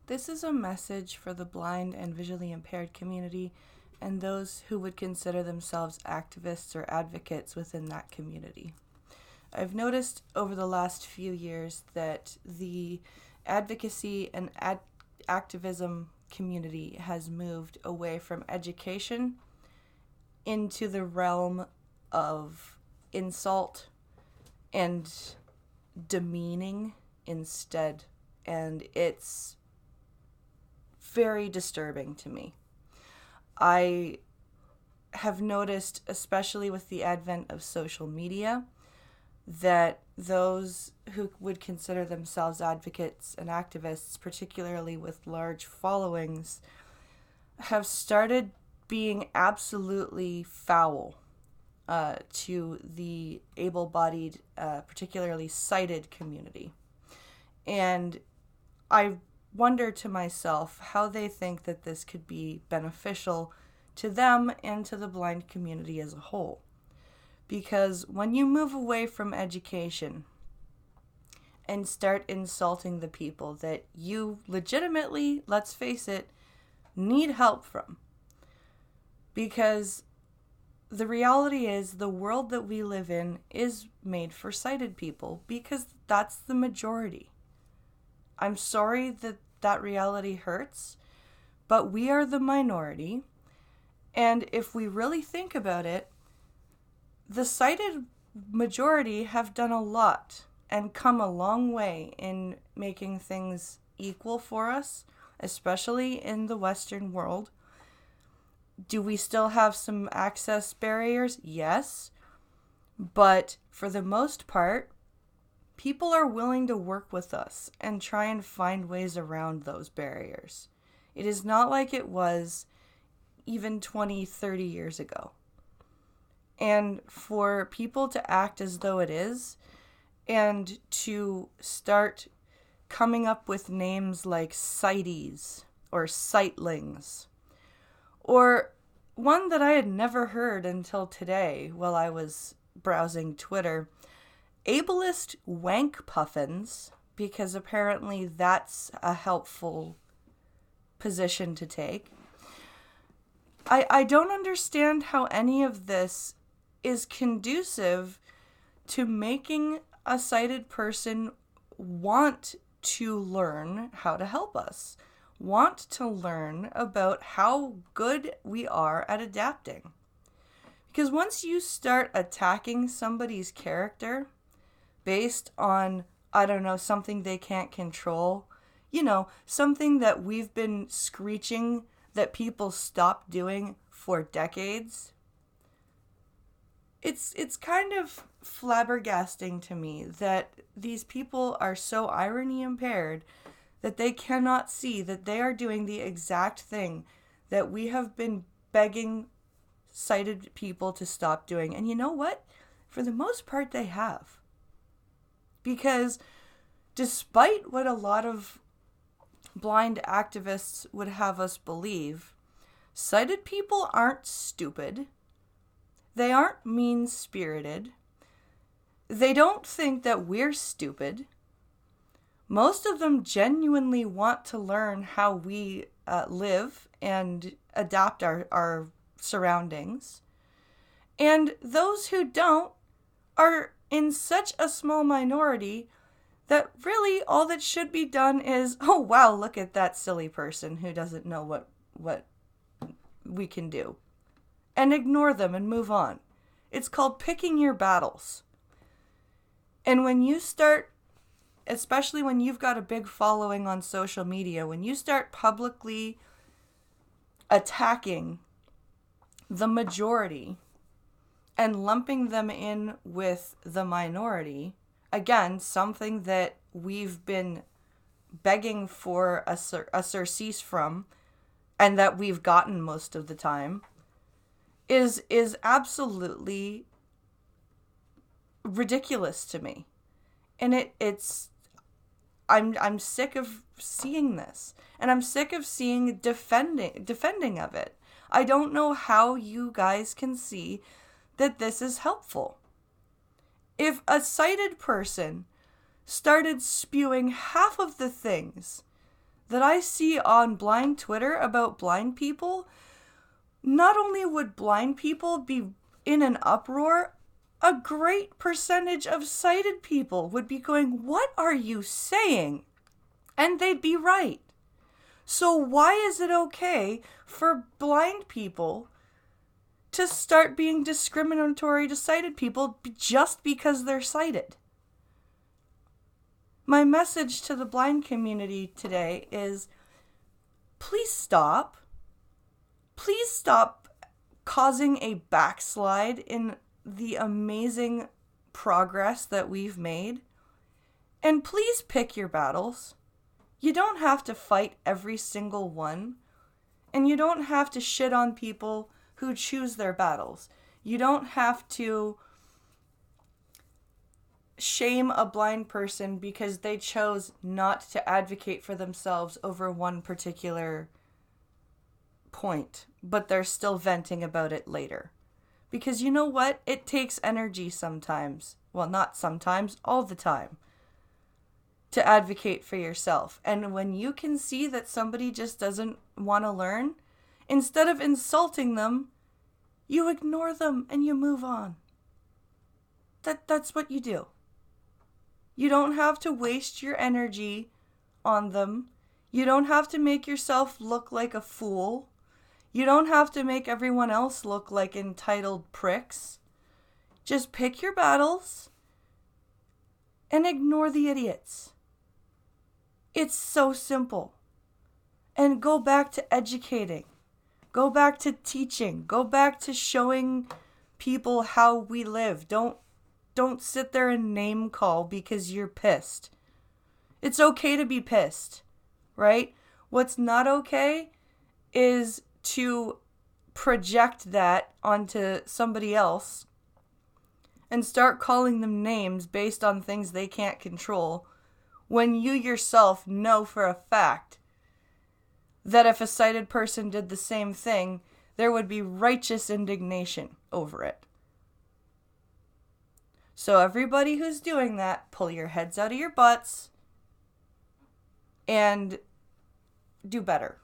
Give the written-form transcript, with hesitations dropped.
This is a message for the blind and visually impaired community and those who would consider themselves activists or advocates within that community. I've noticed over the last few years that the advocacy and activism community has moved away from education into the realm of insult and demeaning instead. And it's very disturbing to me. I have noticed, especially with the advent of social media, that those who would consider themselves advocates and activists, particularly with large followings, have started being absolutely foul to the able-bodied, particularly sighted community. And I wonder to myself how they think that this could be beneficial to them and to the blind community as a whole. Because when you move away from education and start insulting the people that you legitimately, let's face it, need help from. Because the reality is the world that we live in is made for sighted people because that's the majority. I'm sorry that that reality hurts, but we are the minority. And if we really think about it, the sighted majority have done a lot and come a long way in making things equal for us, especially in the Western world. Do we still have some access barriers? Yes. But for the most part, people are willing to work with us and try and find ways around those barriers. It is not like it was even 20, 30 years ago. And for people to act as though it is, and to start coming up with names like sighties or sightlings, or one that I had never heard until today while I was browsing Twitter, ableist wank puffins, because apparently that's a helpful position to take. I don't understand how any of this is conducive to making a sighted person want to learn how to help us, want to learn about how good we are at adapting. Because once you start attacking somebody's character based on, I don't know, something they can't control, something that we've been screeching that people stop doing for decades, it's kind of flabbergasting to me that these people are so irony impaired that they cannot see that they are doing the exact thing that we have been begging sighted people to stop doing. And you know what? For the most part, they have. Because despite what a lot of blind activists would have us believe, sighted people aren't stupid. They aren't mean-spirited. They don't think that we're stupid. Most of them genuinely want to learn how we live and adapt our surroundings. And those who don't are in such a small minority that really all that should be done is, oh wow, look at that silly person who doesn't know what we can do. And ignore them and move on. It's called picking your battles. And when you start, especially when you've got a big following on social media, when you start publicly attacking the majority and lumping them in with the minority, again, something that we've been begging for a surcease from, and that we've gotten most of the time, is absolutely ridiculous to me. And I'm sick of seeing this. And I'm sick of seeing defending of it. I don't know how you guys can see that this is helpful. If a sighted person started spewing half of the things that I see on blind Twitter about blind people, not only would blind people be in an uproar, a great percentage of sighted people would be going, "What are you saying?" And they'd be right. So why is it okay for blind people to start being discriminatory to sighted people just because they're sighted? My message to the blind community today is, please stop. Please stop causing a backslide in the amazing progress that we've made. And please pick your battles. You don't have to fight every single one. And you don't have to shit on people who choose their battles. You don't have to shame a blind person because they chose not to advocate for themselves over one particular point, but they're still venting about it later. Because you know what? It takes energy sometimes. Well, not sometimes, all the time. To advocate for yourself. And when you can see that somebody just doesn't want to learn, instead of insulting them, you ignore them and you move on. That's what you do. You don't have to waste your energy on them. You don't have to make yourself look like a fool. You don't have to make everyone else look like entitled pricks. Just pick your battles and ignore the idiots. It's so simple. And go back to educating. Go back to teaching. Go back to showing people how we live. Don't sit there and name call because you're pissed. It's okay to be pissed, right? What's not okay is to project that onto somebody else and start calling them names based on things they can't control, when you yourself know for a fact that if a sighted person did the same thing, there would be righteous indignation over it. So everybody who's doing that, pull your heads out of your butts and do better.